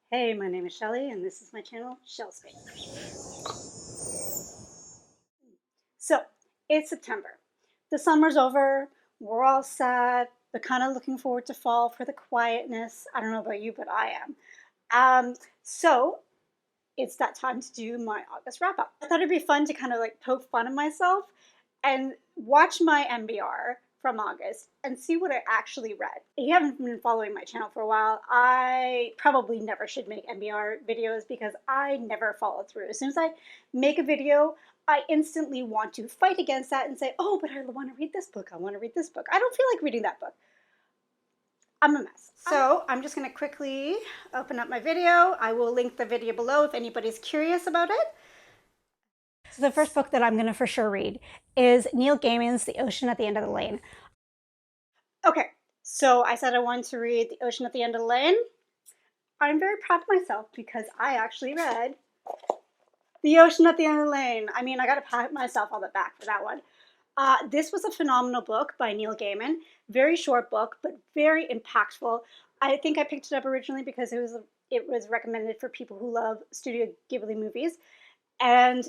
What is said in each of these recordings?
Hey, my name is Shelly, and this is my channel, Shell Space. So, it's September. The summer's over. We're all sad, but kind of looking forward to fall for the quietness. I don't know about you, but I am. So it's that time to do my August wrap-up. I thought it'd be fun to kind of like poke fun at myself and watch my MBR from August and see what I actually read. If you haven't been following my channel for a while, I probably never should make MBR videos because I never follow through. As soon as I make a video, I instantly want to fight against that and say, oh, but I want to read this book. I want to read this book. I don't feel like reading that book. I'm a mess. So I'm just going to quickly open up my video. I will link the video below if anybody's curious about it. So the first book that I'm going to for sure read is Neil Gaiman's The Ocean at the End of the Lane. Okay, so I said I wanted to read The Ocean at the End of the Lane. I'm very proud of myself because I actually read The Ocean at the End of the Lane. I mean, I got to pat myself on the back for that one. This was a phenomenal book by Neil Gaiman. Very short book, but very impactful. I think I picked it up originally because it was recommended for people who love Studio Ghibli movies. And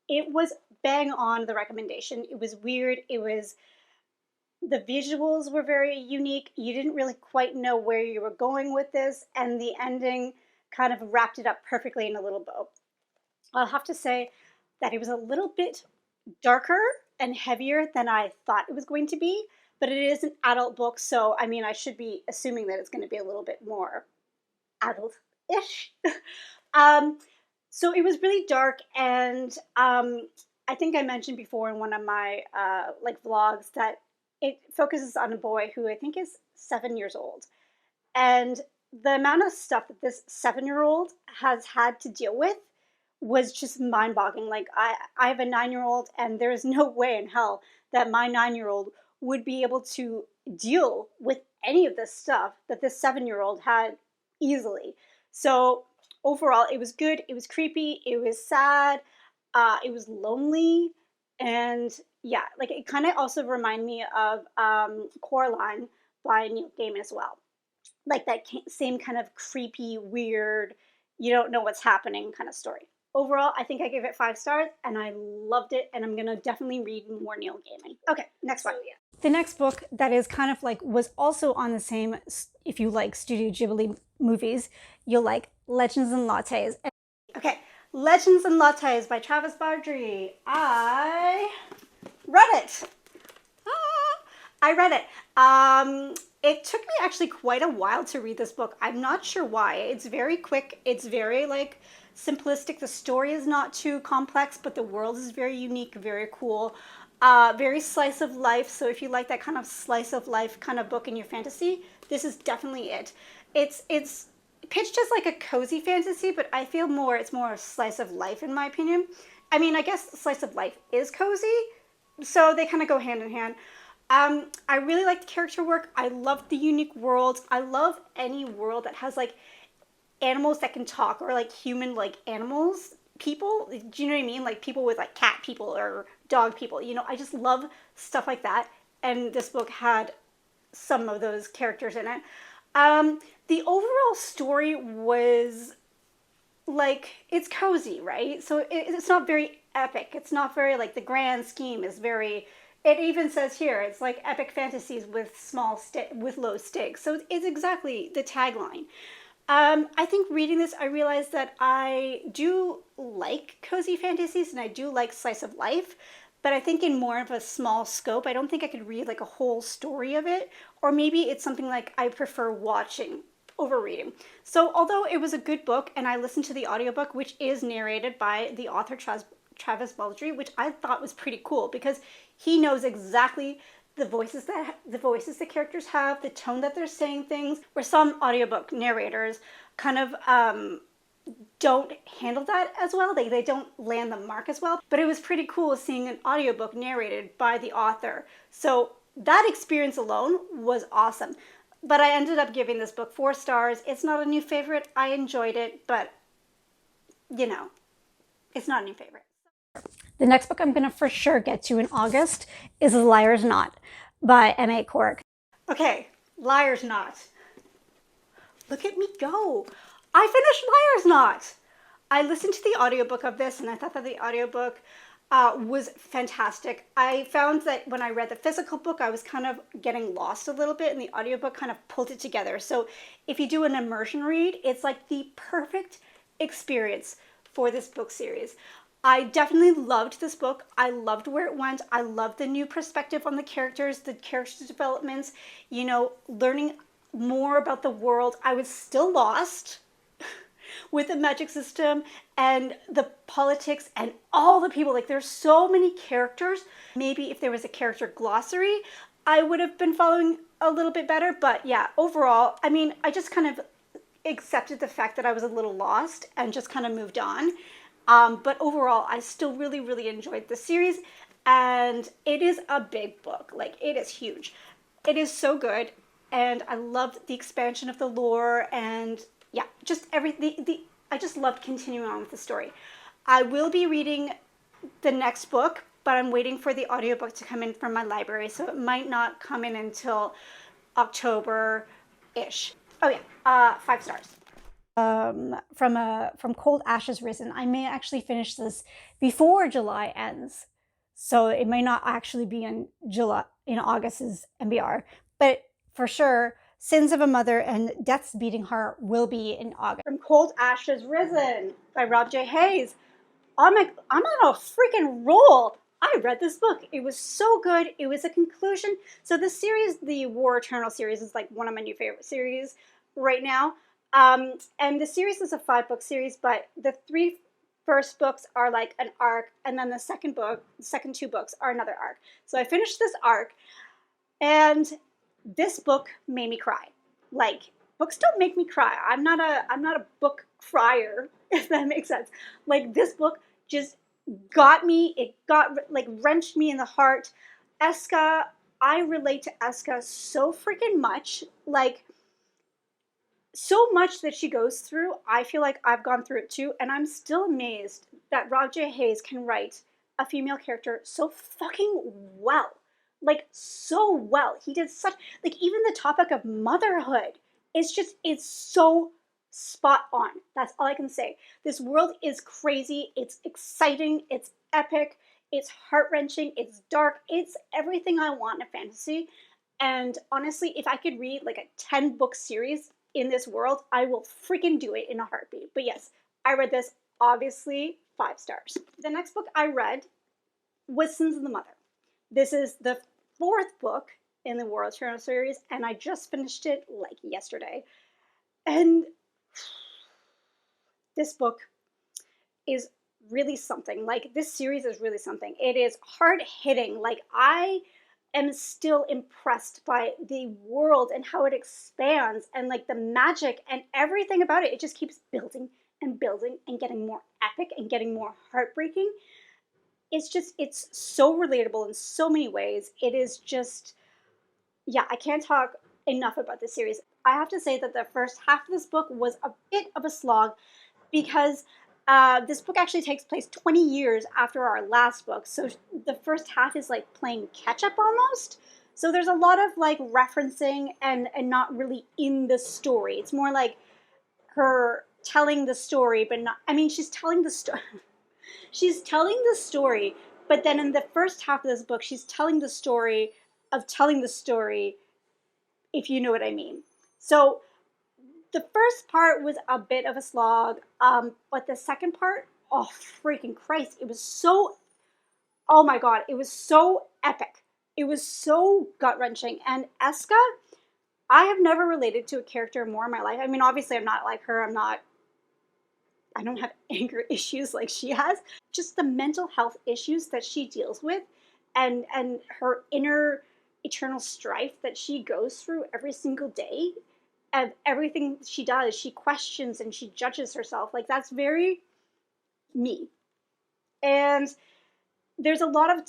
it was bang on the recommendation. It was weird. The visuals were very unique. You didn't really quite know where you were going with this. And the ending kind of wrapped it up perfectly in a little bow. I'll have to say that it was a little bit darker and heavier than I thought it was going to be, but it is an adult book, so I mean, I should be assuming that it's going to be a little bit more adult-ish. So it was really dark, and I think I mentioned before in one of my like vlogs that it focuses on a boy who I think is 7 years old, and the amount of stuff that this 7-year-old has had to deal with was just mind-boggling. Like I have a 9-year-old, and there is no way in hell that my 9-year-old would be able to deal with any of this stuff that this 7-year-old had easily. So overall, it was good. It was creepy. It was sad. It was lonely, and yeah, like it kind of also reminded me of Coraline by Neil Gaiman as well. Like that same kind of creepy, weird, you don't know what's happening kind of story. Overall, I think I gave it 5 stars, and I loved it, and I'm going to definitely read more Neil Gaiman. Okay, next one. The next book that is kind of like, was also on the same, if you like Studio Ghibli movies, you'll like Legends and Lattes. Okay, Legends and Lattes by Travis Baldree. I read it. I read it. It took me actually quite a while to read this book. I'm not sure why. It's very quick. It's very like simplistic. The story is not too complex, but the world is very unique, very cool, very slice of life. So if you like that kind of slice of life kind of book in your fantasy, this is definitely it. It's pitched as like a cozy fantasy, but I feel it's more a slice of life in my opinion. I mean, I guess slice of life is cozy, so they kind of go hand in hand. I really like the character work. I love the unique worlds. I love any world that has like animals that can talk, or like human like animals, people. Do you know what I mean? Like people with like cat people or dog people. You know, I just love stuff like that. And this book had some of those characters in it. The overall story was like, it's cozy, right? So it's not very epic. It's not very like, the grand scheme is very, it even says here, it's like epic fantasies with with low stakes. So it's exactly the tagline. I think reading this, I realized that I do like cozy fantasies and I do like slice of life, but I think in more of a small scope. I don't think I could read like a whole story of it, or maybe it's something like I prefer watching over reading. So although it was a good book, and I listened to the audiobook, which is narrated by the author Travis Baldree, which I thought was pretty cool because he knows exactly the voices the characters have, the tone that they're saying things, where some audiobook narrators kind of don't handle that as well. They don't land the mark as well. But it was pretty cool seeing an audiobook narrated by the author. So that experience alone was awesome. But I ended up giving this book 4 stars. It's not a new favorite. I enjoyed it, but you know, it's not a new favorite. The next book I'm going to for sure get to in August is Liar's Knot by M.A. Cork. Okay, Liar's Knot. Look at me go. I finished Liar's Knot. I listened to the audiobook of this and I thought that the audiobook was fantastic. I found that when I read the physical book, I was kind of getting lost a little bit, and the audiobook kind of pulled it together. So if you do an immersion read, it's like the perfect experience for this book series. I definitely loved this book. I loved where it went. I loved the new perspective on the character developments, you know, learning more about the world. I was still lost with the magic system and the politics and all the people. Like, there's so many characters. Maybe if there was a character glossary, I would have been following a little bit better. But yeah, overall, I mean, I just kind of accepted the fact that I was a little lost and just kind of moved on. But overall, I still really, really enjoyed the series. And it is a big book. Like, it is huge. It is so good. And I loved the expansion of the lore, and yeah, just everything. I just loved continuing on with the story. I will be reading the next book, but I'm waiting for the audiobook to come in from my library, so it might not come in until October-ish. Oh yeah, 5 stars. From Cold Ashes Risen. I may actually finish this before July ends, so it may not actually be in August's MBR, but for sure, Sins of a Mother and Death's Beating Heart will be in August. From Cold Ashes Risen by Rob J. Hayes. I'm on a freaking roll. I read this book. It was so good. It was a conclusion. So the series, the War Eternal series, is like one of my new favorite series right now. And the series is a 5-book series, but the 3 first books are like an arc, and then the second 2 books are another arc. So I finished this arc, and this book made me cry. Like, books don't make me cry. I'm not a book crier, if that makes sense. Like, this book just got me. It wrenched me in the heart. Eska, I relate to Eska so freaking much. Like, so much that she goes through. I feel like I've gone through it too, and I'm still amazed that Rob J. Hayes can write a female character so fucking well. Like, so well. He did such, like, even the topic of motherhood it's so spot on. That's all I can say. This world is crazy. It's exciting. It's epic. It's heart-wrenching. It's dark. It's everything I want in a fantasy. And honestly, if I could read like a 10-book series in this world, I will freaking do it in a heartbeat. But yes, I read this, obviously 5 stars. The next book I read was Sins of the Mother. This is the 4th book in the War Eternal series, and I just finished it like yesterday. And this book is really something. Like, this series is really something. It is hard-hitting. Like, I am still impressed by the world and how it expands, and like the magic and everything about it. It just keeps building and building and getting more epic and getting more heartbreaking. It's so relatable in so many ways. It is just, yeah, I can't talk enough about this series. I have to say that the first half of this book was a bit of a slog, because this book actually takes place 20 years after our last book. So the first half is like playing catch up almost. So there's a lot of like referencing and not really in the story. It's more like her telling the story, but not, I mean, she's telling the story. She's telling the story, but then in the first half of this book, she's telling the story of telling the story, if you know what I mean. So the first part was a bit of a slog, but the second part, oh freaking Christ, it was so, oh my God, it was so epic. It was so gut-wrenching. And Eska, I have never related to a character more in my life. I mean, obviously I'm not like her. I don't have anger issues like she has. Just the mental health issues that she deals with, and her inner eternal strife that she goes through every single day. And everything she does, she questions and she judges herself. Like, that's very me. And there's a lot of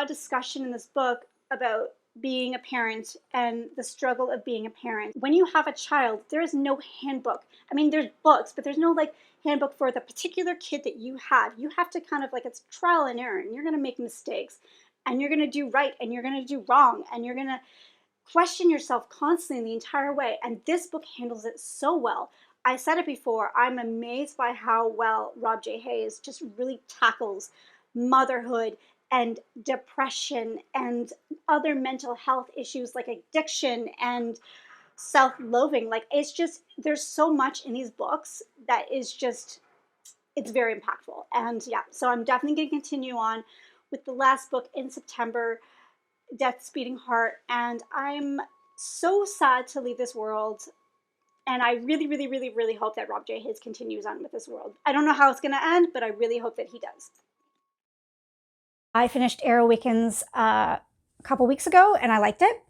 discussion in this book about being a parent and the struggle of being a parent. When you have a child, there is no handbook. I mean, there's books, but there's no like handbook for the particular kid that you have. You have to kind of like, it's trial and error, and you're going to make mistakes, and you're going to do right, and you're going to do wrong, and you're going to question yourself constantly the entire way. And this book handles it so well. I said it before, I'm amazed by how well Rob J. Hayes just really tackles motherhood and depression and other mental health issues like addiction and self-loathing. Like, it's just, there's so much in these books that is just, it's very impactful. And yeah, so I'm definitely going to continue on with the last book in September, Death's Beating Heart. And I'm so sad to leave this world. And I really, really, really, really hope that Rob J. Hayes continues on with this world. I don't know how it's going to end, but I really hope that he does. I finished Arrow Awakens a couple weeks ago, and I liked it.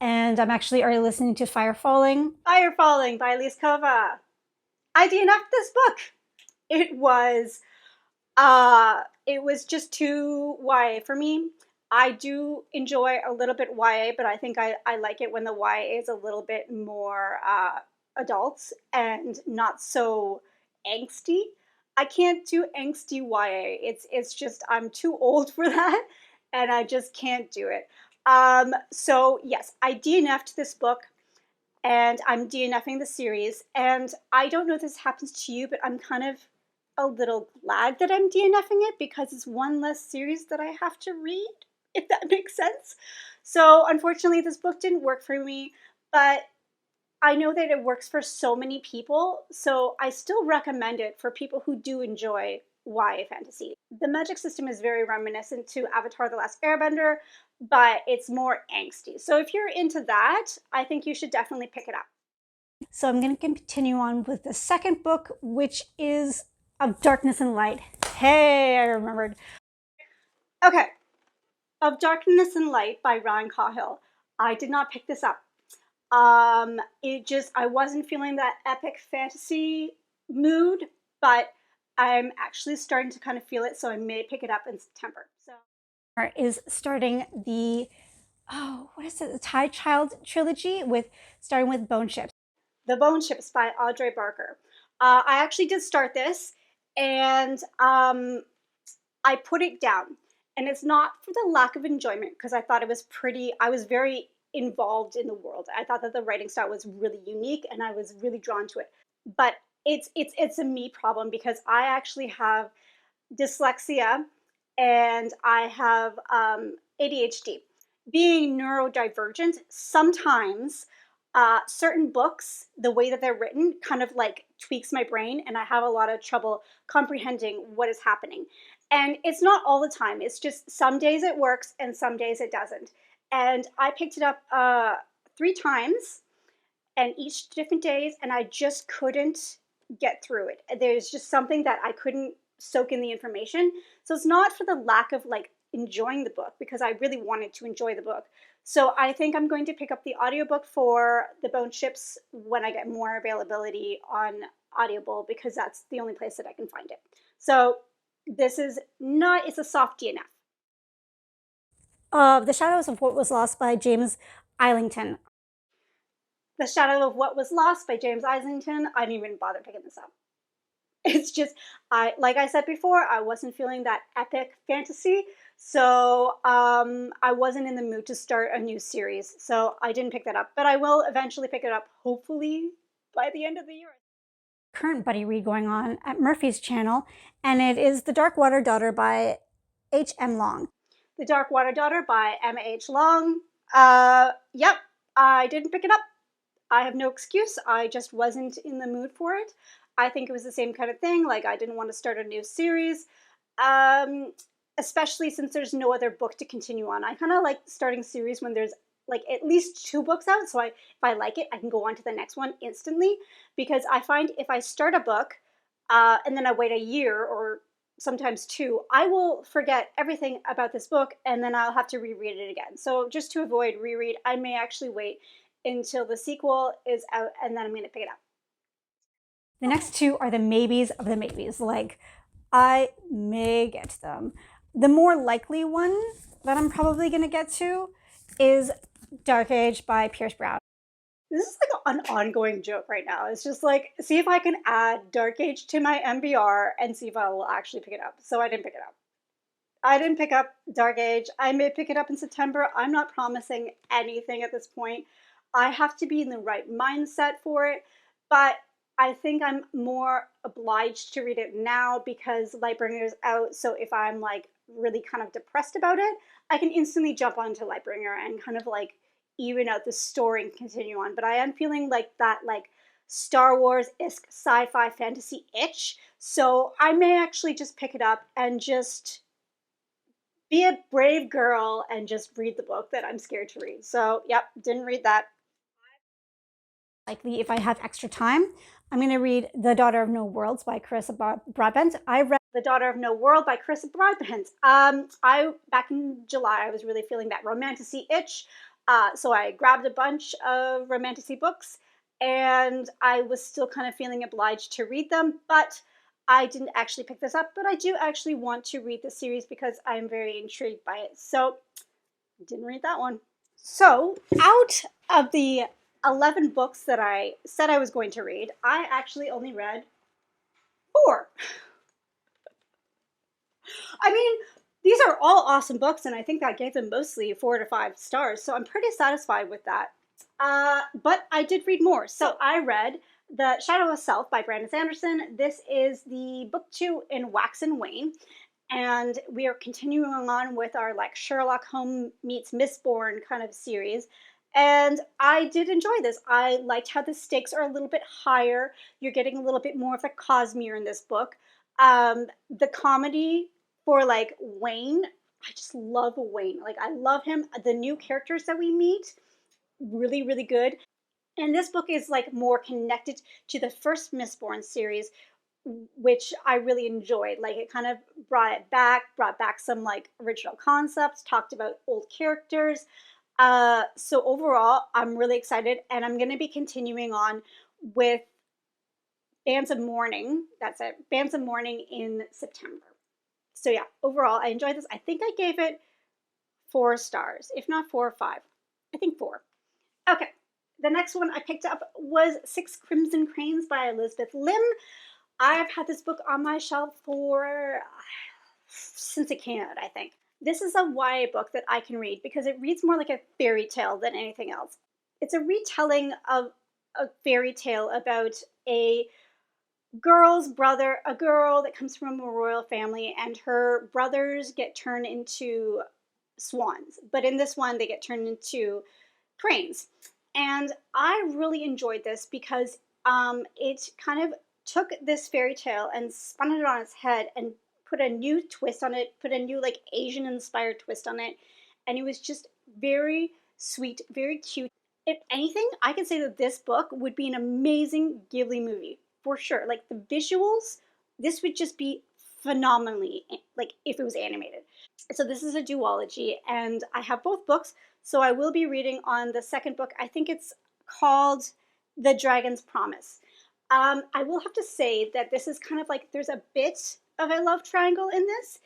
And I'm actually already listening to Fire Falling. Fire Falling by Elise Kova. I DNF'd this book. It was just too YA for me. I do enjoy a little bit YA, but I think I like it when the YA is a little bit more adults and not so angsty. I can't do angsty YA. It's just, I'm too old for that, and I just can't do it. So yes, I DNF'd this book, and I'm DNFing the series. And I don't know if this happens to you, but I'm kind of a little glad that I'm DNFing it because it's one less series that I have to read, if that makes sense. So unfortunately, this book didn't work for me, but I know that it works for so many people, so I still recommend it for people who do enjoy YA fantasy. The magic system is very reminiscent to Avatar: The Last Airbender, but it's more angsty. So if you're into that, I think you should definitely pick it up. So I'm going to continue on with the second book, which is Of Darkness and Light. Hey, I remembered. Okay, Of Darkness and Light by Ryan Cahill. I did not pick this up. I wasn't feeling that epic fantasy mood, but I'm actually starting to kind of feel it, so I may pick it up in September. So is starting the, what is it? The Tide Child trilogy starting with Bone Ships. The Bone Ships by Audrey Barker. I actually did start this, and I put it down. And it's not for the lack of enjoyment, because I thought it was I was very involved in the world. I thought that the writing style was really unique, and I was really drawn to it. But it's a me problem, because I actually have dyslexia and I have ADHD. Being neurodivergent, sometimes certain books, the way that they're written, kind of like tweaks my brain, and I have a lot of trouble comprehending what is happening. And it's not all the time. It's just some days it works and some days it doesn't. And I picked it up 3 times, and each different days, and I just couldn't get through it. There's just something that I couldn't soak in the information. So it's not for the lack of like enjoying the book, because I really wanted to enjoy the book. So I think I'm going to pick up the audiobook for The Bone Ships when I get more availability on Audible, because that's the only place that I can find it. So this is not, it's a soft DNF. The Shadows of What Was Lost by James Islington. The Shadow of What Was Lost by James Islington. I didn't even bother picking this up. It's just, like I said before, I wasn't feeling that epic fantasy. So I wasn't in the mood to start a new series. So I didn't pick that up. But I will eventually pick it up, hopefully by the end of the year. Current buddy read going on at Murphy's channel, and it is The Dark Water Daughter by H.M. Long. The Dark Water Daughter by M.H. Long. Yep, I didn't pick it up. I have no excuse. I just wasn't in the mood for it. I think it was the same kind of thing. Like, I didn't want to start a new series, especially since there's no other book to continue on. I kind of like starting series when there's like at least 2 books out. So if I like it, I can go on to the next one instantly, because I find if I start a book and then I wait a year or sometimes 2, I will forget everything about this book, and then I'll have to reread it again. So just to avoid reread, I may actually wait until the sequel is out, and then I'm going to pick it up. The next 2 are the maybes of the maybes. Like, I may get to them. The more likely one that I'm probably going to get to is Dark Age by Pierce Brown. This is like an ongoing joke right now. It's just like, see if I can add Dark Age to my MBR and see if I will actually pick it up. So I didn't pick it up. I didn't pick up Dark Age. I may pick it up in September. I'm not promising anything at this point. I have to be in the right mindset for it. But I think I'm more obliged to read it now because Lightbringer is out. So if I'm like really kind of depressed about it, I can instantly jump onto Lightbringer and kind of like even out the story and continue on. But I am feeling like that like Star Wars-esque sci-fi fantasy itch. So I may actually just pick it up and just be a brave girl and just read the book that I'm scared to read. So, yep, didn't read that. Likely, if I have extra time, I'm going to read The Daughter of No Worlds by Carissa Broadbent. I read The Daughter of No World by Carissa Broadbent. I back in July, I was really feeling that romantasy itch, so I grabbed a bunch of romantasy books, and I was still kind of feeling obliged to read them, but I didn't actually pick this up. But I do actually want to read the series because I'm very intrigued by it. So, didn't read that one. So, out of the 11 books that I said I was going to read, I actually only read 4. I mean, these are all awesome books, and I think I gave them mostly 4 to 5 stars, so I'm pretty satisfied with that. But I did read more. So I read The Shadow of Self by Brandon Sanderson. This is the book 2 in Wax and Wane. And we are continuing on with our like Sherlock Holmes meets Mistborn kind of series. And I did enjoy this. I liked how the stakes are a little bit higher. You're getting a little bit more of a Cosmere in this book. The comedy for like Wayne, I just love Wayne. Like I love him. The new characters that we meet, really, really good. And this book is like more connected to the first Mistborn series, which I really enjoyed. Like it kind of brought back some like original concepts, talked about old characters. So overall, I'm really excited, and I'm going to be continuing on with Bands of Mourning. That's it, Bands of Mourning in September. So yeah, overall, I enjoyed this. I think I gave it 4 stars, if not 4 or 5. I think 4. Okay, the next one I picked up was Six Crimson Cranes by Elizabeth Lim. I've had this book on my shelf for since it came out, I think. This is a YA book that I can read because it reads more like a fairy tale than anything else. It's a retelling of a fairy tale about a girl's brother, a girl that comes from a royal family, and her brothers get turned into swans. But in this one, they get turned into cranes. And I really enjoyed this because it kind of took this fairy tale and spun it on its head and put a new twist on it, put a new like Asian inspired twist on it. And it was just very sweet, very cute. If anything, I can say that this book would be an amazing Ghibli movie for sure. Like the visuals, this would just be phenomenally like if it was animated. So this is a duology, and I have both books. So I will be reading on the second book. I think it's called The Dragon's Promise. I will have to say that this is kind of like there's a bit of a love triangle in this,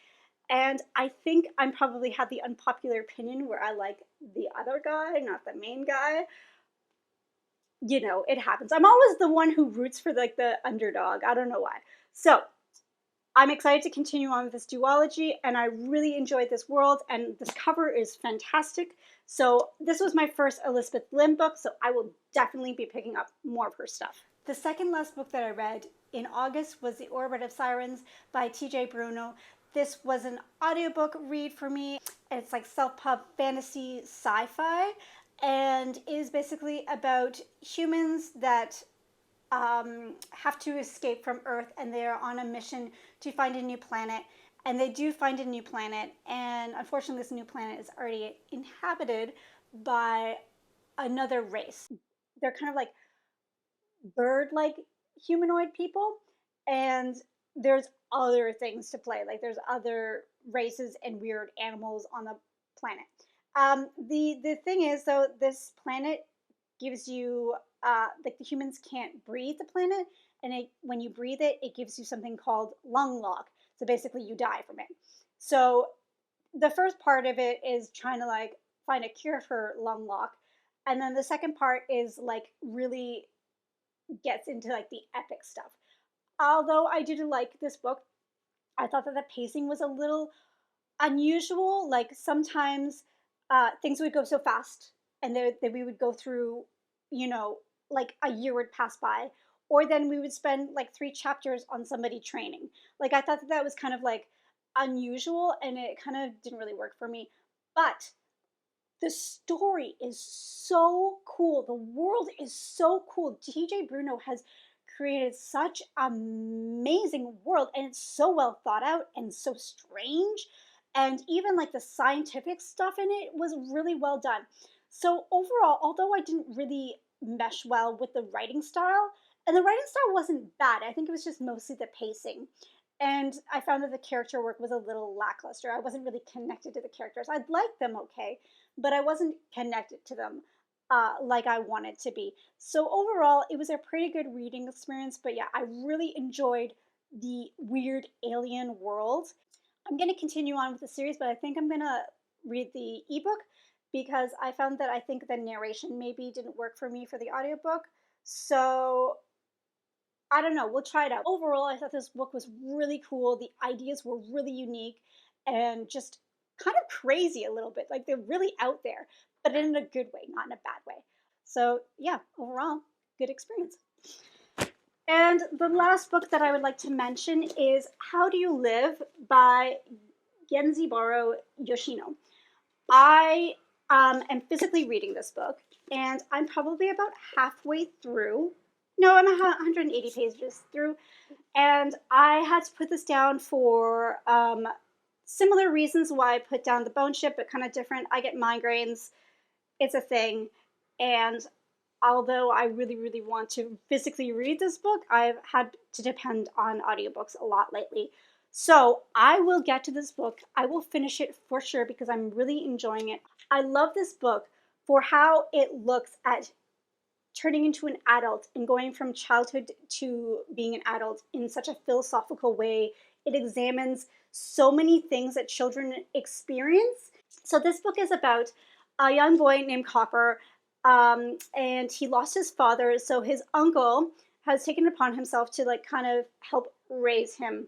and I think I'm probably had the unpopular opinion where I like the other guy, not the main guy. You know, it happens. I'm always the one who roots for like the underdog. I don't know why. So I'm excited to continue on with this duology, and I really enjoyed this world, and this cover is fantastic. So this was my first Elizabeth Lim book, so I will definitely be picking up more of her stuff. The second last book that I read in August was The Orbit of Sirens by TJ Bruno. This was an audiobook read for me. It's like self-pub fantasy sci-fi, and is basically about humans that have to escape from Earth, and they are on a mission to find a new planet. And they do find a new planet, and unfortunately this new planet is already inhabited by another race. They're kind of like bird-like humanoid people, and there's other things to play. Like there's other races and weird animals on the planet. The thing is, though, this planet gives you like the humans can't breathe the planet, and when you breathe it, it gives you something called lung lock. So basically, you die from it. So the first part of it is trying to like find a cure for lung lock, and then the second part is like really gets into like the epic stuff. Although I did like this book, I thought that the pacing was a little unusual. Like sometimes things would go so fast, and then we would go through, you know, like a year would pass by, or then we would spend like 3 chapters on somebody training. Like I thought that that was kind of like unusual, and it kind of didn't really work for me. But the story is so cool. The world is so cool. TJ Bruno has created such amazing world, and it's so well thought out and so strange. And even like the scientific stuff in it was really well done. So overall, although I didn't really mesh well with the writing style, and the writing style wasn't bad, I think it was just mostly the pacing. And I found that the character work was a little lackluster. I wasn't really connected to the characters. I'd like them, okay, but I wasn't connected to them like I wanted to be. So overall, it was a pretty good reading experience. But yeah, I really enjoyed the weird alien world. I'm going to continue on with the series, but I think I'm going to read the ebook because I found that I think the narration maybe didn't work for me for the audiobook. So I don't know. We'll try it out. Overall, I thought this book was really cool. The ideas were really unique and just kind of crazy a little bit. Like they're really out there, but in a good way, not in a bad way. So yeah, overall, good experience. And the last book that I would like to mention is How Do You Live by Genzaburo Yoshino. I am physically reading this book, and I'm probably about halfway through. No, I'm 180 pages through, and I had to put this down for similar reasons why I put down The Bone Ship, but kind of different. I get migraines. It's a thing, and although I really, really want to physically read this book, I've had to depend on audiobooks a lot lately. So I will get to this book. I will finish it for sure because I'm really enjoying it. I love this book for how it looks at turning into an adult and going from childhood to being an adult in such a philosophical way. It examines so many things that children experience. So this book is about a young boy named Copper, and he lost his father. So his uncle has taken it upon himself to like kind of help raise him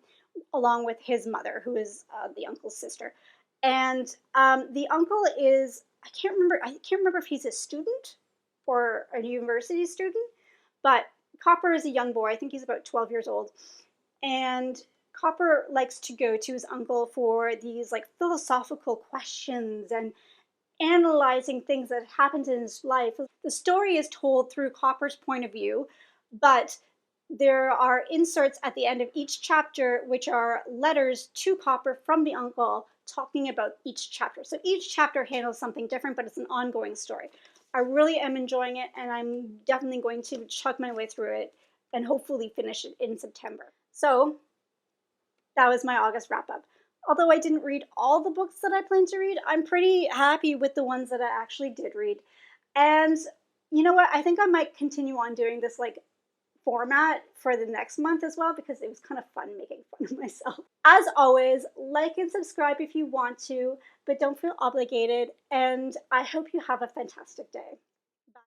along with his mother, who is the uncle's sister. And the uncle is, I can't remember if he's a student or a university student, but Copper is a young boy. I think he's about 12 years old. And Copper likes to go to his uncle for these like philosophical questions and analyzing things that happened in his life. The story is told through Copper's point of view, but there are inserts at the end of each chapter, which are letters to Copper from the uncle talking about each chapter. So each chapter handles something different, but it's an ongoing story. I really am enjoying it, and I'm definitely going to chug my way through it and hopefully finish it in September. So that was my August wrap-up. Although I didn't read all the books that I planned to read, I'm pretty happy with the ones that I actually did read. And you know what? I think I might continue on doing this like format for the next month as well, because it was kind of fun making fun of myself. As always, like and subscribe if you want to, but don't feel obligated, and I hope you have a fantastic day.